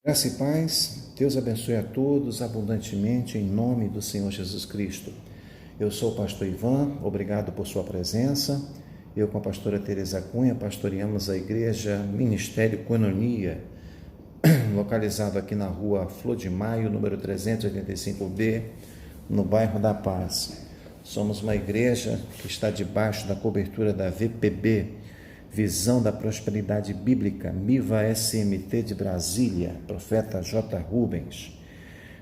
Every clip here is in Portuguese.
Graça e paz, Deus abençoe a todos abundantemente em nome do Senhor Jesus Cristo. Eu sou o pastor Ivan, obrigado por sua presença. Eu com a pastora Teresa Cunha pastoreamos a igreja Ministério Coenonia, localizado aqui na rua Flor de Maio, número 385B, no bairro da Paz. Somos uma igreja que está debaixo da cobertura da VPB, Visão da Prosperidade Bíblica, MIVA SMT de Brasília, profeta J. Rubens.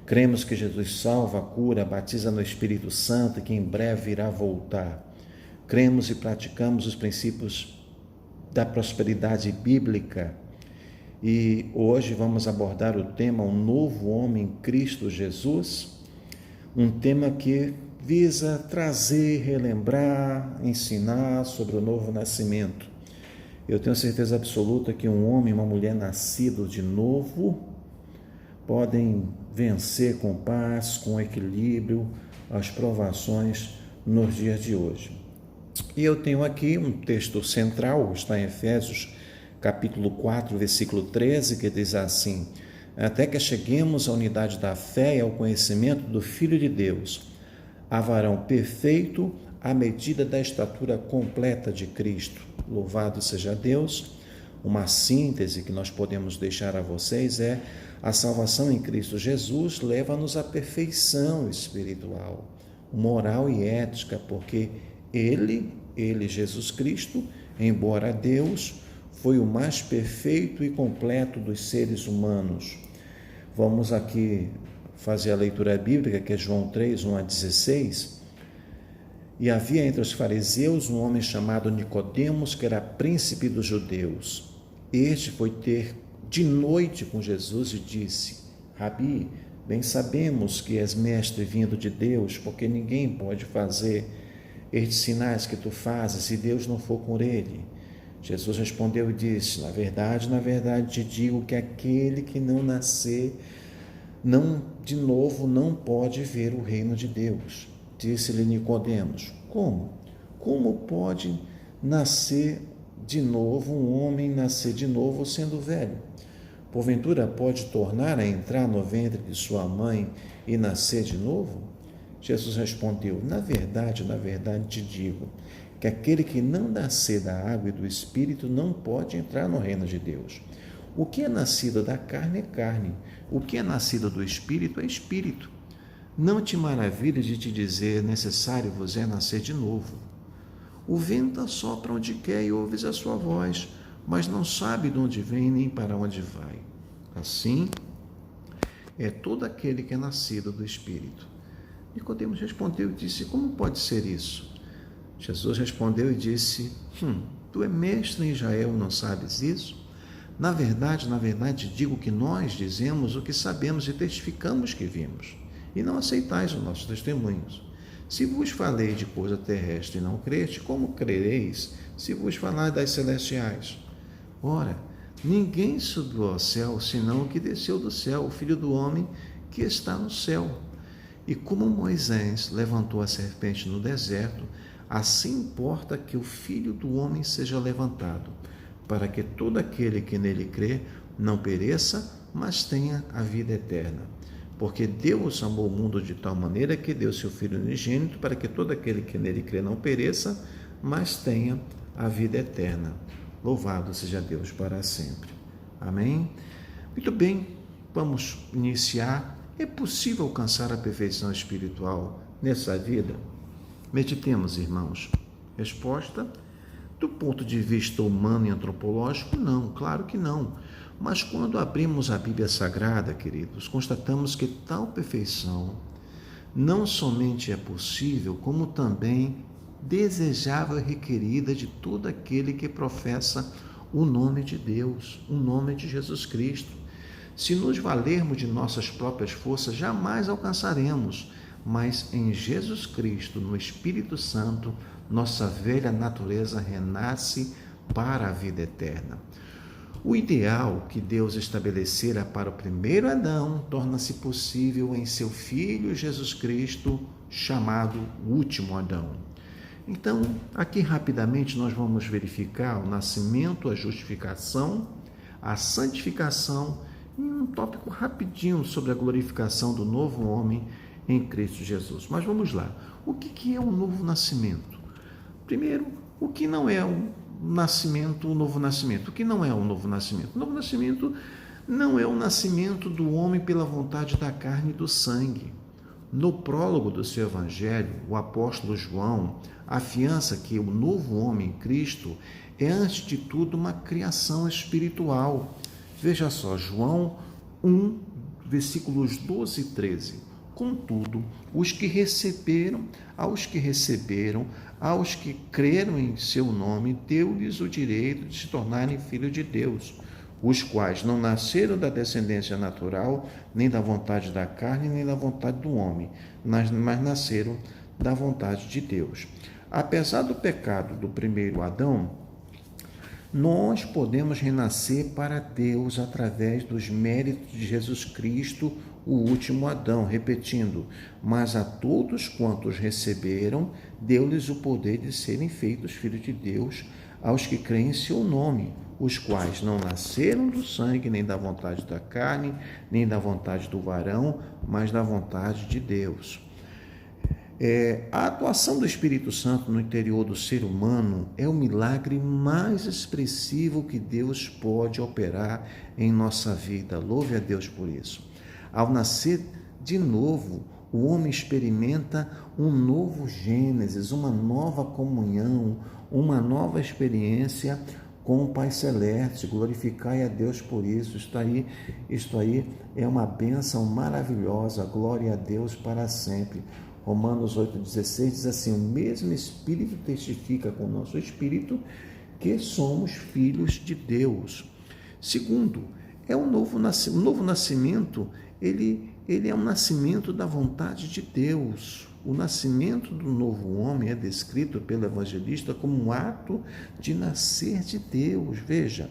Cremos que Jesus salva, cura, batiza no Espírito Santo e que em breve irá voltar. Cremos e praticamos os princípios da prosperidade bíblica. E hoje vamos abordar o tema Um Novo Homem em Cristo Jesus, um tema que visa trazer, relembrar, ensinar sobre o novo nascimento. Eu tenho certeza absoluta que um homem e uma mulher nascidos de novo podem vencer com paz, com equilíbrio, as provações nos dias de hoje. E eu tenho aqui um texto central, está em Efésios, capítulo 4, versículo 13, que diz assim: até que cheguemos à unidade da fé e ao conhecimento do Filho de Deus, a varão perfeito à medida da estatura completa de Cristo. Louvado seja Deus. Uma síntese que nós podemos deixar a vocês é: a salvação em Cristo Jesus leva-nos à perfeição espiritual, moral e ética, porque Ele, Jesus Cristo, embora Deus, foi o mais perfeito e completo dos seres humanos. Vamos aqui fazer a leitura bíblica, que é João 3, 1 a 16. E havia entre os fariseus um homem chamado Nicodemos, que era príncipe dos judeus. Este foi ter de noite com Jesus e disse: Rabi, bem sabemos que és mestre vindo de Deus, porque ninguém pode fazer estes sinais que tu fazes se Deus não for com ele. Jesus respondeu e disse: na verdade, te digo que aquele que não nascer de novo não pode ver o reino de Deus. Disse-lhe Nicodemos: como? Como pode nascer de novo um homem nascer de novo sendo velho? Porventura pode tornar a entrar no ventre de sua mãe e nascer de novo? Jesus respondeu: na verdade te digo que aquele que não nascer da água e do Espírito não pode entrar no reino de Deus. O que é nascido da carne é carne, o que é nascido do Espírito é Espírito. Não te maravilhes de te dizer: necessário vos é nascer de novo. O vento sopra onde quer e ouves a sua voz, mas não sabe de onde vem nem para onde vai. Assim é todo aquele que é nascido do Espírito. Nicodemos respondeu e disse: como pode ser isso? Jesus respondeu e disse: tu é mestre em Israel, não sabes isso? Na verdade digo que nós dizemos o que sabemos e testificamos que vimos, e não aceitais os nossos testemunhos. Se vos falei de coisa terrestre e não creste, como crereis se vos falar das celestiais? Ora, ninguém subiu ao céu, senão o que desceu do céu, o Filho do Homem que está no céu. E como Moisés levantou a serpente no deserto, assim importa que o Filho do Homem seja levantado, para que todo aquele que nele crê não pereça, mas tenha a vida eterna. Porque Deus amou o mundo de tal maneira que deu seu Filho unigênito, para que todo aquele que nele crê não pereça, mas tenha a vida eterna. Louvado seja Deus para sempre. Amém? Muito bem, vamos iniciar. É possível alcançar a perfeição espiritual nessa vida? Meditemos, irmãos. Resposta: do ponto de vista humano e antropológico, não, claro que não. Mas quando abrimos a Bíblia Sagrada, queridos, constatamos que tal perfeição não somente é possível, como também desejável e requerida de todo aquele que professa o nome de Deus, o nome de Jesus Cristo. Se nos valermos de nossas próprias forças, jamais alcançaremos, mas em Jesus Cristo, no Espírito Santo, nossa velha natureza renasce para a vida eterna. O ideal que Deus estabelecera para o primeiro Adão torna-se possível em seu Filho Jesus Cristo, chamado último Adão. Então, aqui rapidamente nós vamos verificar o nascimento, a justificação, a santificação um tópico rapidinho sobre a glorificação do novo homem em Cristo Jesus. Mas vamos lá. O que é um novo nascimento? Primeiro, o que não é um nascimento, o novo nascimento? O que não é um novo nascimento? O novo nascimento não é o nascimento do homem pela vontade da carne e do sangue. No prólogo do seu evangelho, o apóstolo João afiança que o novo homem em Cristo é, antes de tudo, uma criação espiritual. Veja só, João 1, versículos 12 e 13. Contudo, aos que receberam, aos que creram em seu nome, deu-lhes o direito de se tornarem filhos de Deus, os quais não nasceram da descendência natural, nem da vontade da carne, nem da vontade do homem, mas nasceram da vontade de Deus. Apesar do pecado do primeiro Adão, nós podemos renascer para Deus através dos méritos de Jesus Cristo, o último Adão, repetindo, mas a todos quantos receberam, deu-lhes o poder de serem feitos filhos de Deus, aos que creem em seu nome, os quais não nasceram do sangue, nem da vontade da carne, nem da vontade do varão, mas da vontade de Deus. A atuação do Espírito Santo no interior do ser humano é o milagre mais expressivo que Deus pode operar em nossa vida. Louve a Deus por isso. Ao nascer de novo, o homem experimenta um novo Gênesis, uma nova comunhão, uma nova experiência com o Pai Celeste. Glorificai a Deus por isso. Isto aí é uma bênção maravilhosa. Glória a Deus para sempre. Romanos 8,16 diz assim: o mesmo Espírito testifica com o nosso Espírito que somos filhos de Deus. Segundo, o novo nascimento, ele é um nascimento da vontade de Deus. O nascimento do novo homem é descrito pelo evangelista como um ato de nascer de Deus. Veja,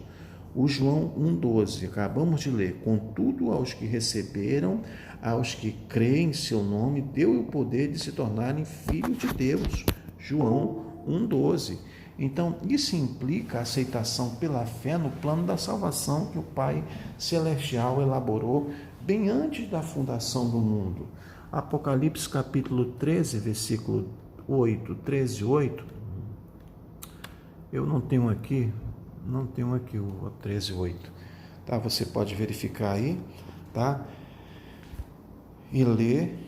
o João 1,12, acabamos de ler: contudo, aos que receberam, aos que creem em seu nome, deu o poder de se tornarem filhos de Deus. João 1,12. Então, isso implica a aceitação pela fé no plano da salvação que o Pai Celestial elaborou bem antes da fundação do mundo. Apocalipse capítulo 13, versículo 8, 13 e 8. Eu não tenho aqui o 13 e 8. Tá? Você pode verificar aí, tá? E ler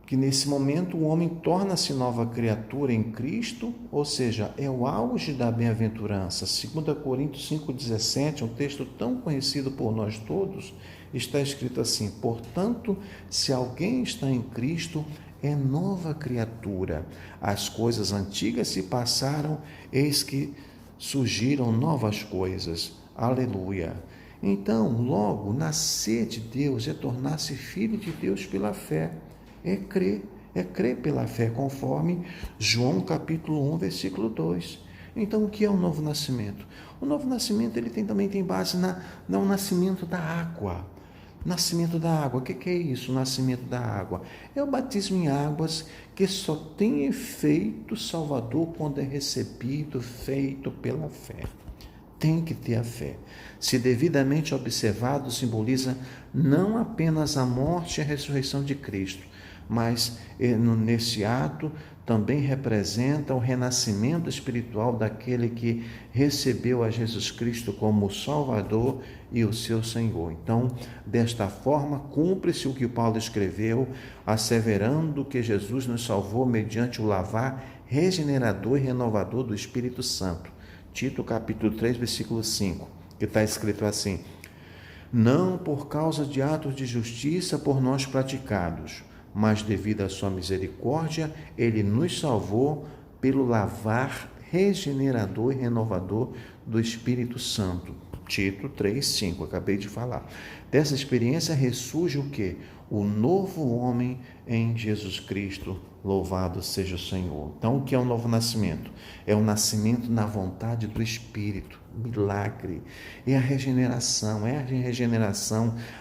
que nesse momento o homem torna-se nova criatura em Cristo, ou seja, é o auge da bem-aventurança. 2 Coríntios 5,17, um texto tão conhecido por nós todos, está escrito assim: portanto, se alguém está em Cristo, é nova criatura. As coisas antigas se passaram, eis que surgiram novas coisas. Aleluia! Então, logo, nascer de Deus é tornar-se filho de Deus pela fé. É crer pela fé, conforme João capítulo 1, versículo 2. Então, o que é o novo nascimento? O novo nascimento ele também tem base no nascimento da água. Nascimento da água, o que é isso, o nascimento da água? É o batismo em águas que só tem efeito salvador quando é recebido, feito pela fé. Tem que ter a fé. Se devidamente observado, simboliza não apenas a morte e a ressurreição de Cristo, mas nesse ato também representa o renascimento espiritual daquele que recebeu a Jesus Cristo como o Salvador e o seu Senhor. Então, desta forma, cumpre-se o que Paulo escreveu, asseverando que Jesus nos salvou mediante o lavar regenerador e renovador do Espírito Santo. Tito capítulo 3, versículo 5, que está escrito assim: não por causa de atos de justiça por nós praticados, mas devido à sua misericórdia, ele nos salvou pelo lavar regenerador e renovador do Espírito Santo. Tito 3,5, acabei de falar. Dessa experiência ressurge o quê? O novo homem em Jesus Cristo, louvado seja o Senhor. Então, o que é o novo nascimento? É o nascimento na vontade do Espírito, milagre. É a regeneração,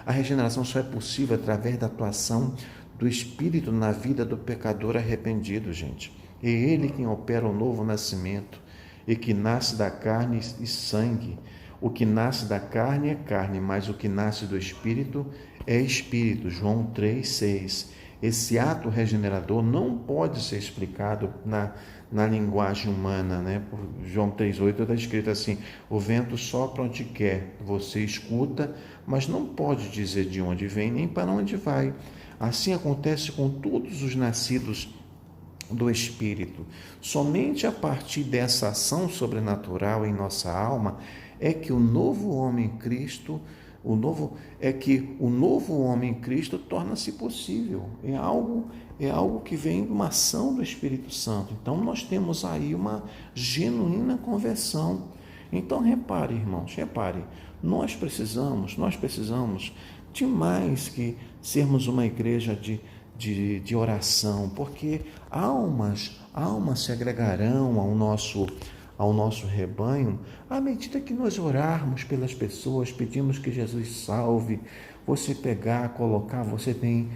A regeneração só é possível através da atuação do Espírito na vida do pecador arrependido, gente. É Ele quem opera o novo nascimento e que nasce da carne e sangue. O que nasce da carne é carne, mas o que nasce do Espírito é Espírito. João 3,6. Esse ato regenerador não pode ser explicado na linguagem humana, né? Por João 3,8 está escrito assim: o vento sopra onde quer, você escuta, mas não pode dizer de onde vem nem para onde vai. Assim acontece com todos os nascidos do Espírito. Somente a partir dessa ação sobrenatural em nossa alma é que o novo homem em Cristo, o novo homem em Cristo torna-se possível. É algo que vem de uma ação do Espírito Santo. Então nós temos aí uma genuína conversão. Então repare, irmãos, nós precisamos demais que sermos uma igreja de oração, porque almas se agregarão ao nosso rebanho à medida que nós orarmos pelas pessoas, pedimos que Jesus salve. Você colocar, você tem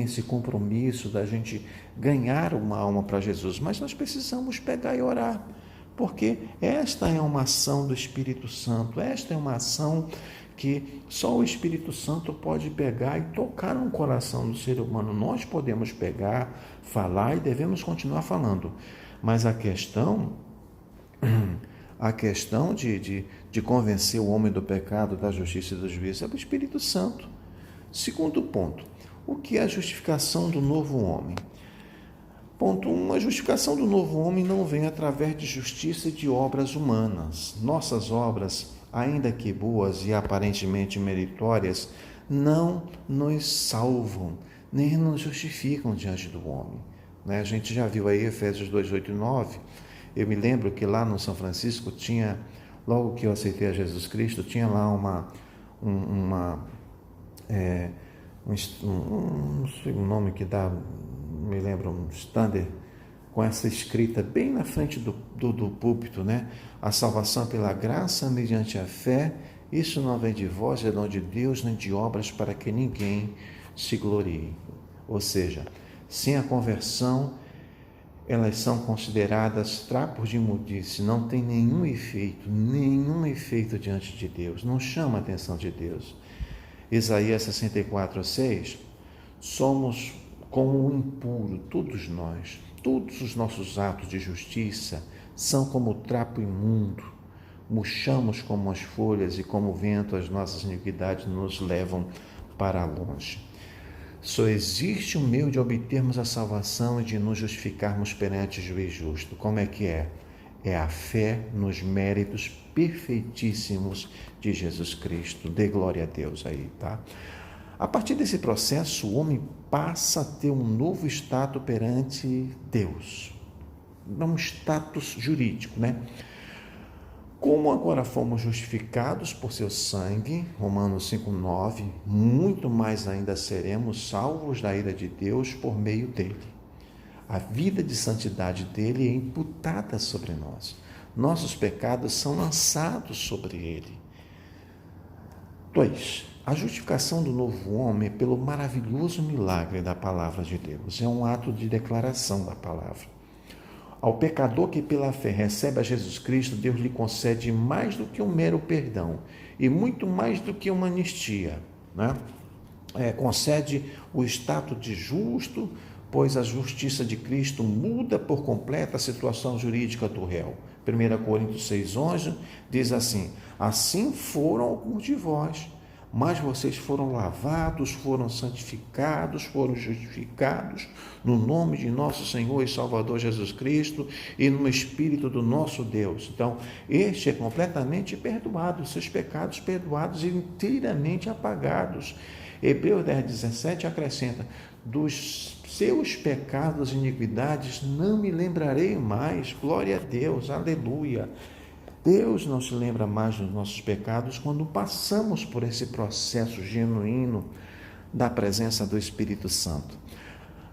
esse compromisso da gente ganhar uma alma para Jesus, mas nós precisamos pegar e orar, porque esta é uma ação do Espírito Santo, esta é uma ação que só o Espírito Santo pode pegar e tocar no coração do ser humano. Nós podemos pegar, falar e devemos continuar falando, mas a questão de convencer o homem do pecado, da justiça e do juízo é o Espírito Santo. Segundo ponto, o que é a justificação do novo homem? Ponto 1. A justificação do novo homem não vem através de justiça e de obras humanas. Nossas obras, ainda que boas e aparentemente meritórias, não nos salvam, nem nos justificam diante do homem. A gente já viu aí Efésios 2, 8 e 9. Eu me lembro que lá no São Francisco tinha, logo que eu aceitei a Jesus Cristo, tinha lá não sei o nome que dá, me lembro, um stander com essa escrita bem na frente do púlpito, né? A salvação pela graça mediante a fé, isso não vem de vós, é dom de Deus, nem de obras para que ninguém se glorie. Ou seja, sem a conversão, elas são consideradas trapos de imundície, não tem nenhum efeito diante de Deus, não chama a atenção de Deus. Isaías 64:6, somos como o impuro, todos nós, todos os nossos atos de justiça são como trapo imundo, murchamos como as folhas e como o vento as nossas iniquidades nos levam para longe. Só existe um meio de obtermos a salvação e de nos justificarmos perante o juiz justo. Como é que é? É a fé nos méritos perfeitíssimos de Jesus Cristo. Dê glória a Deus aí, tá? A partir desse processo, o homem passa a ter um novo status perante Deus. Um status jurídico, né? Como agora fomos justificados por seu sangue, Romanos 5,9, muito mais ainda seremos salvos da ira de Deus por meio dele. A vida de santidade dele é imputada sobre nós. Nossos pecados são lançados sobre ele. 2. A justificação do novo homem é pelo maravilhoso milagre da palavra de Deus. É um ato de declaração da palavra. Ao pecador que pela fé recebe a Jesus Cristo, Deus lhe concede mais do que um mero perdão e muito mais do que uma anistia, né? Concede o status de justo, pois a justiça de Cristo muda por completo a situação jurídica do réu. 1 Coríntios 6,11 diz assim: assim foram alguns de vós, mas vocês foram lavados, foram santificados, foram justificados no nome de nosso Senhor e Salvador Jesus Cristo e no Espírito do nosso Deus. Então, este é completamente perdoado, seus pecados perdoados e inteiramente apagados. Hebreus 10,17 acrescenta: dos seus pecados e iniquidades não me lembrarei mais. Glória a Deus, aleluia. Deus não se lembra mais dos nossos pecados quando passamos por esse processo genuíno da presença do Espírito Santo.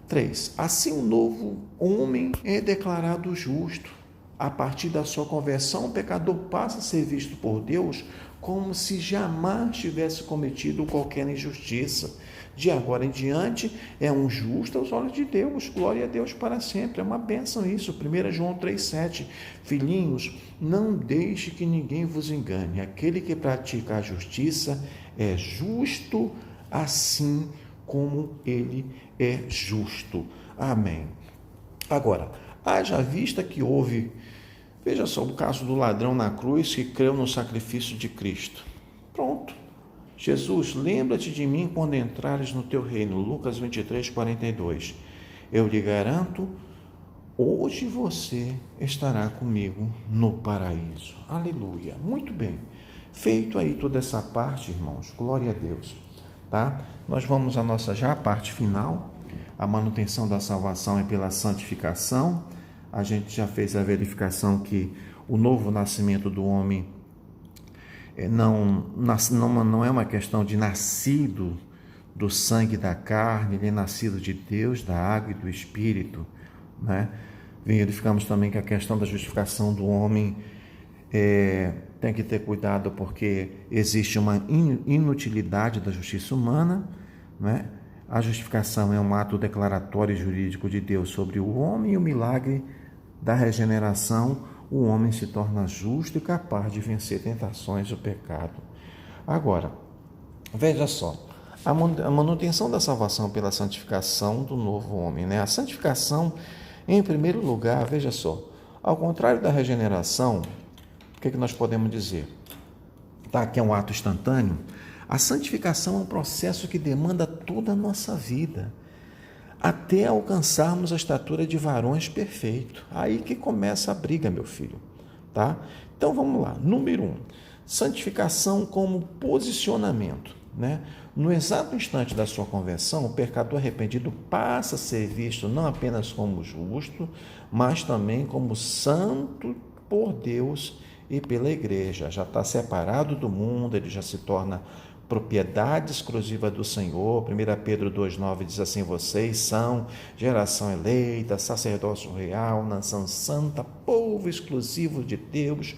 3. Assim o novo homem é declarado justo. A partir da sua conversão, o pecador passa a ser visto por Deus como se jamais tivesse cometido qualquer injustiça. De agora em diante, é um justo aos olhos de Deus. Glória a Deus para sempre. É uma bênção isso. 1 João 3,7. Filhinhos, não deixe que ninguém vos engane. Aquele que pratica a justiça é justo assim como ele é justo. Amém. Agora, haja vista que houve, veja só, o caso do ladrão na cruz que creu no sacrifício de Cristo. Pronto. Jesus, lembra-te de mim quando entrares no teu reino. Lucas 23:42. Eu lhe garanto, hoje você estará comigo no paraíso. Aleluia. Muito bem. Feito aí toda essa parte, irmãos, glória a Deus. Tá? Nós vamos à nossa já parte final. A manutenção da salvação é pela santificação. A gente já fez a verificação que o novo nascimento do homem não é uma questão de nascido do sangue e da carne, ele é nascido de Deus, da água e do Espírito, né? Verificamos também que a questão da justificação do homem tem que ter cuidado, porque existe uma inutilidade da justiça humana, né? A justificação é um ato declaratório e jurídico de Deus sobre o homem, e o milagre da regeneração, o homem se torna justo e capaz de vencer tentações do pecado. Agora, veja só, a manutenção da salvação pela santificação do novo homem, né? A santificação, em primeiro lugar, veja só, ao contrário da regeneração, o que nós podemos dizer? Tá, que é um ato instantâneo. A santificação é um processo que demanda toda a nossa vida, até alcançarmos a estatura de varões perfeitos. Aí que começa a briga, meu filho. Tá? Então vamos lá. Número 1, santificação como posicionamento, né? No exato instante da sua conversão, o pecador arrependido passa a ser visto não apenas como justo, mas também como santo por Deus e pela igreja. Já está separado do mundo, ele já se torna propriedade exclusiva do Senhor. 1 Pedro 2,9 diz assim: vocês são geração eleita, sacerdócio real, nação santa, povo exclusivo de Deus,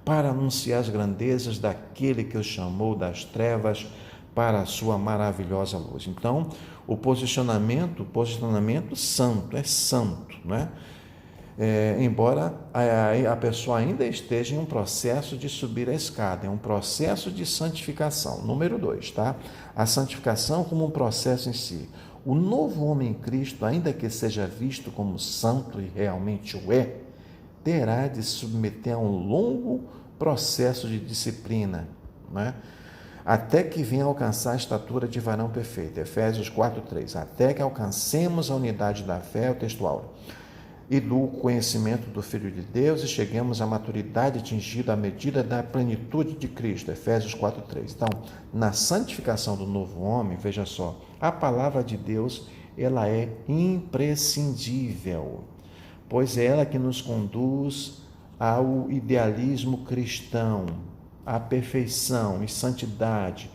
para anunciar as grandezas daquele que os chamou das trevas para a sua maravilhosa luz. Então, o posicionamento santo, é santo, né? Embora a pessoa ainda esteja em um processo de subir a escada, é um processo de santificação. Número 2, tá? A santificação como um processo em si. O novo homem em Cristo, ainda que seja visto como santo e realmente o é, terá de se submeter a um longo processo de disciplina, né? Até que venha alcançar a estatura de varão perfeito. Efésios 4:3. Até que alcancemos a unidade da fé, o textual, e do conhecimento do Filho de Deus, e cheguemos à maturidade atingida à medida da plenitude de Cristo. Efésios 4:3. Então, na santificação do novo homem, veja só, a palavra de Deus, ela é imprescindível, pois é ela que nos conduz ao idealismo cristão, à perfeição e santidade,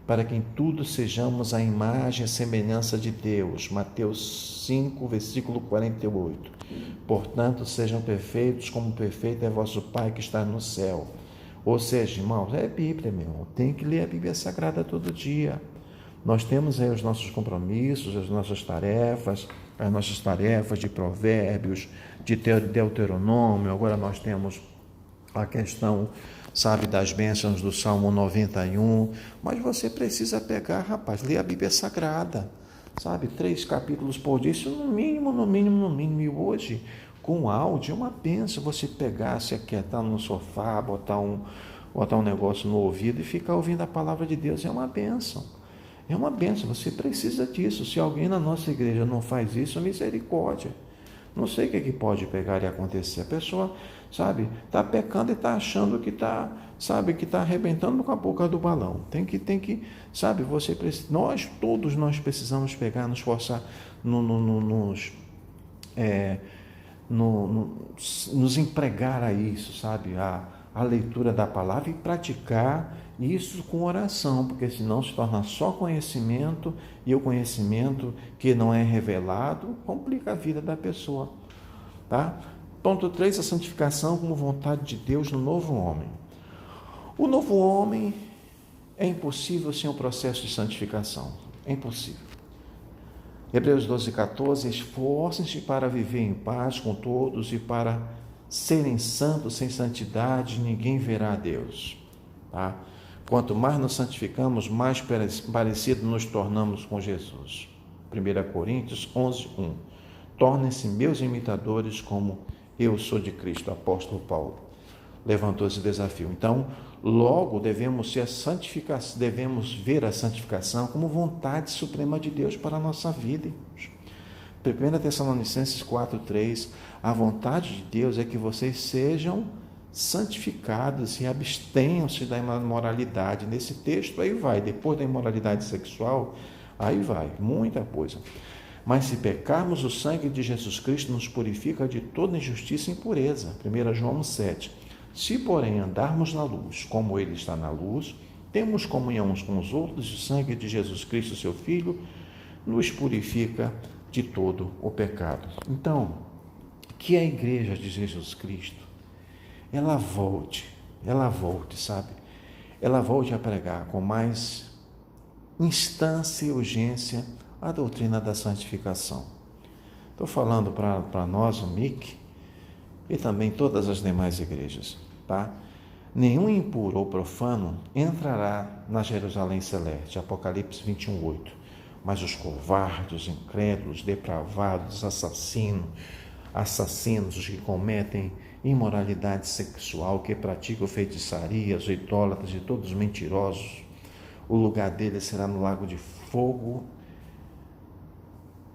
para que em tudo sejamos a imagem e semelhança de Deus. Mateus 5, versículo 48. Portanto, sejam perfeitos, como perfeito é vosso Pai que está no céu. Ou seja, irmãos, é Bíblia, meu irmão. Tem que ler a Bíblia Sagrada todo dia. Nós temos aí os nossos compromissos, as nossas tarefas de Provérbios, de Deuteronômio. Agora nós temos a questão, sabe, das bênçãos do Salmo 91, mas você precisa pegar, rapaz, ler a Bíblia Sagrada, sabe, 3 capítulos por dia, isso no mínimo, e hoje, com áudio, é uma bênção você pegar, se aquietar no sofá, botar um negócio no ouvido e ficar ouvindo a palavra de Deus, é uma bênção, você precisa disso. Se alguém na nossa igreja não faz isso, misericórdia. Não sei o que pode pegar e acontecer. A pessoa, sabe, está pecando e está achando que está, sabe, que está arrebentando com a boca do balão. Tem que, sabe, todos nós precisamos pegar, nos forçar, nos empregar a isso, sabe, a leitura da palavra e praticar isso com oração, porque senão se torna só conhecimento, e o conhecimento que não é revelado complica a vida da pessoa, tá? Ponto 3, a santificação como vontade de Deus no novo homem. O novo homem é impossível sem o processo de santificação. É impossível. Hebreus 12:14, esforcem-se para viver em paz com todos e para serem santos. Sem santidade ninguém verá a Deus. Tá? Quanto mais nos santificamos, mais parecidos nos tornamos com Jesus. 1 Coríntios 11:1. Tornem-se meus imitadores como eu sou de Cristo. Apóstolo Paulo levantou esse desafio. Então, logo devemos ver a santificação como vontade suprema de Deus para a nossa vida. 1 Tessalonicenses 4:3, a vontade de Deus é que vocês sejam santificados e abstenham-se da imoralidade. Nesse texto aí vai, depois da imoralidade sexual, aí vai, muita coisa. Mas se pecarmos, o sangue de Jesus Cristo nos purifica de toda injustiça e impureza. 1 João 7. Se, porém, andarmos na luz, como Ele está na luz, temos comunhão uns com os outros, e o sangue de Jesus Cristo, seu Filho, nos purifica de todo o pecado. Então, que a igreja de Jesus Cristo, ela volte, sabe? Ela volte a pregar com mais instância e urgência a doutrina da santificação. Estou falando para nós, o MIC, e também todas as demais igrejas, tá? Nenhum impuro ou profano entrará na Jerusalém celeste, Apocalipse 21:8. Mas os covardes, incrédulos, depravados, assassinos, os que cometem imoralidade sexual, que praticam feitiçarias, idólatras e todos os mentirosos, o lugar deles será no lago de fogo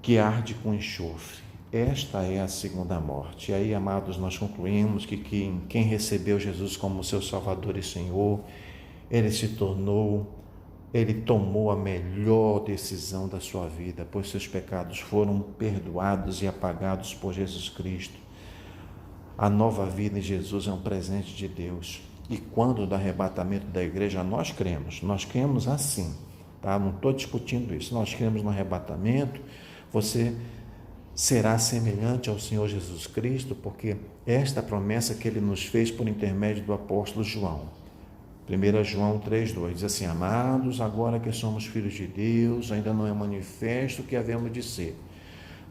que arde com enxofre. Esta é a segunda morte. E aí, amados, nós concluímos que quem recebeu Jesus como seu Salvador e Senhor, ele tomou a melhor decisão da sua vida, pois seus pecados foram perdoados e apagados por Jesus Cristo. A nova vida em Jesus é um presente de Deus. E quando do arrebatamento da igreja, nós cremos assim, tá? Não estou discutindo isso, nós cremos no arrebatamento. Você será semelhante ao Senhor Jesus Cristo, porque esta promessa que ele nos fez por intermédio do apóstolo João. 1 João 3:2 diz assim: amados, agora que somos filhos de Deus, ainda não é manifesto o que havemos de ser,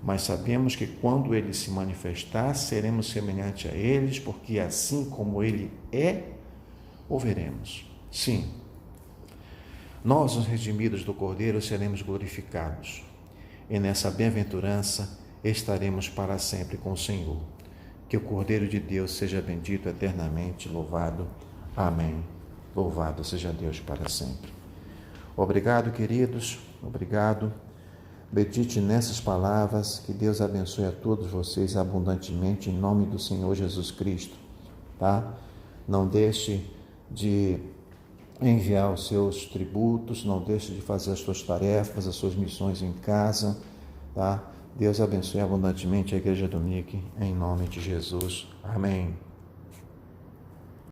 mas sabemos que quando ele se manifestar, seremos semelhantes a eles, porque assim como ele é, o veremos. Sim, nós, os redimidos do Cordeiro, seremos glorificados, e nessa bem-aventurança estaremos para sempre com o Senhor. Que o Cordeiro de Deus seja bendito eternamente, louvado. Amém. Louvado seja Deus para sempre. Obrigado, queridos. Obrigado. Medite nessas palavras. Que Deus abençoe a todos vocês abundantemente, em nome do Senhor Jesus Cristo. Tá? Não deixe de enviar os seus tributos, não deixe de fazer as suas tarefas, as suas missões em casa, tá? Deus abençoe abundantemente a Igreja do MIC, em nome de Jesus. Amém.